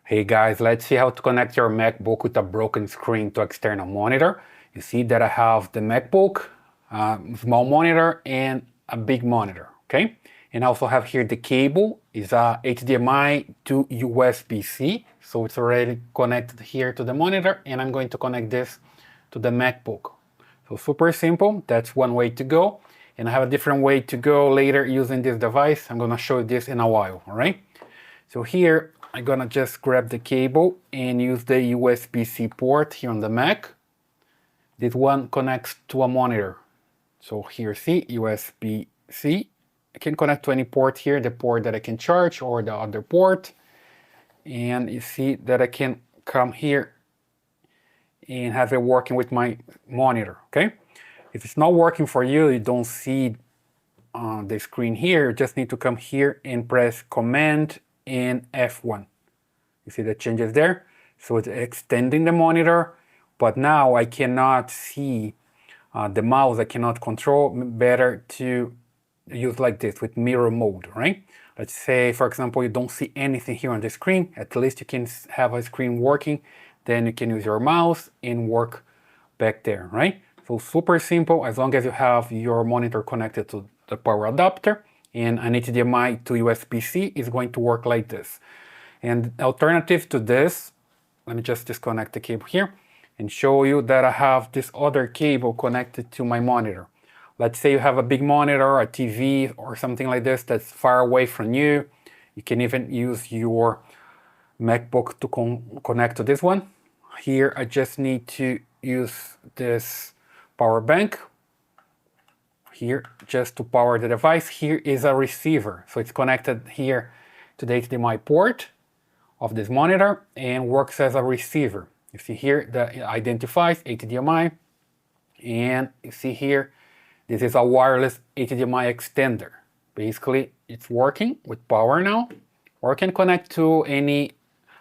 Hey guys, let's see how to connect your MacBook with a broken screen to external monitor. You see that I have the MacBook, small monitor and a big monitor, okay? And I also have here the cable is a HDMI to USB-C, so it's already connected here to the monitor, and I'm going to connect this to the MacBook. So super simple, that's one way to go. And I have a different way to go later using this device. I'm gonna show you this in a while, all right? So here, I'm gonna just grab the cable and use the USB-C port here on the Mac. This one connects to a monitor. So here, see, USB-C. I can connect to any port here, the port that I can charge or the other port. And you see that I can come here and have it working with my monitor, okay? If it's not working for you, you don't see the screen here, you just need to come here and press Command and F1. You see the changes there? So it's extending the monitor, but now I cannot see the mouse, I cannot control. Better to use like this with mirror mode, right? Let's say, for example, you don't see anything here on the screen, at least you can have a screen working, then you can use your mouse and work back there, right? So super simple, as long as you have your monitor connected to the power adapter and an HDMI to USB-C is going to work like this. And alternative to this, let me just disconnect the cable here and show you that I have this other cable connected to my monitor. Let's say you have a big monitor, a TV or something like this that's far away from you. You can even use your MacBook to connect to this one. Here I just need to use this power bank here just to power the device. Here is a receiver, so it's connected here to the HDMI port of this monitor and works as a receiver. You see here that it identifies HDMI, and you see here this is a wireless HDMI extender. Basically it's working with power now, or can connect to any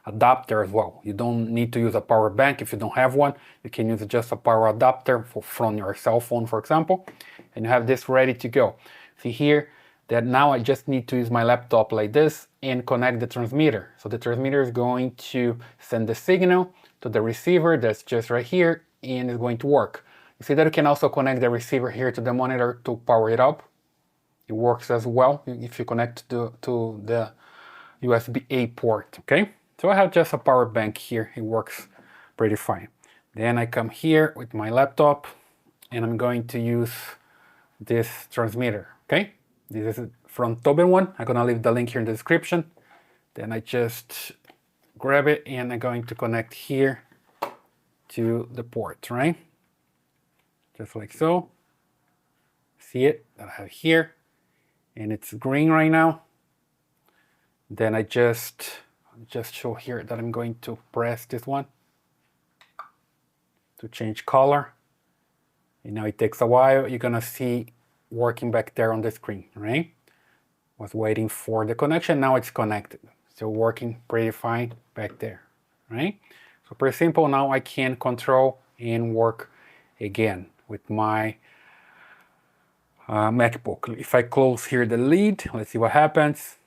adapter as well. You don't need to use a power bank if you don't have one. You can use just a power adapter from your cell phone, for example, and you have this ready to go. See here that now I just need to use my laptop like this and connect the transmitter. So the transmitter is going to send the signal to the receiver that's just right here and it's going to work. You see that you can also connect the receiver here to the monitor to power it up. It works as well if you connect to the USB-A port, okay? So I have just a power bank here, it works pretty fine. Then I come here with my laptop and I'm going to use this transmitter, okay? This is from TobenONE. I'm gonna leave the link here in the description. Then I just grab it and I'm going to connect here to the port, right? Just like so. See it that I have here, and it's green right now. Then I just show here that I'm going to press this one to change color. And now it takes a while. You're gonna see working back there on the screen, right? Was waiting for the connection, now it's connected. So working pretty fine back there, right? So pretty simple. Now I can control and work again with my MacBook. If I close here the lid, let's see what happens.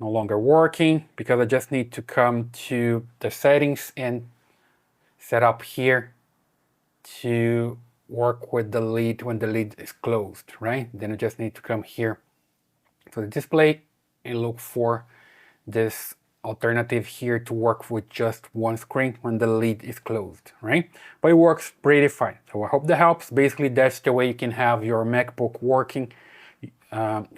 No longer working because I just need to come to the settings and set up here to work with the lid when the lid is closed, right? Then I just need to come here to the display and look for this alternative here to work with just one screen when the lid is closed, right? But it works pretty fine. So I hope that helps. Basically, that's the way you can have your MacBook working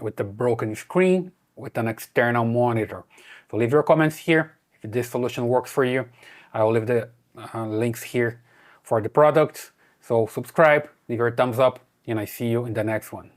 with a broken screen with an external monitor. So leave your comments here if this solution works for you. I will leave the links here for the products. So subscribe, leave your thumbs up, and I see you in the next one.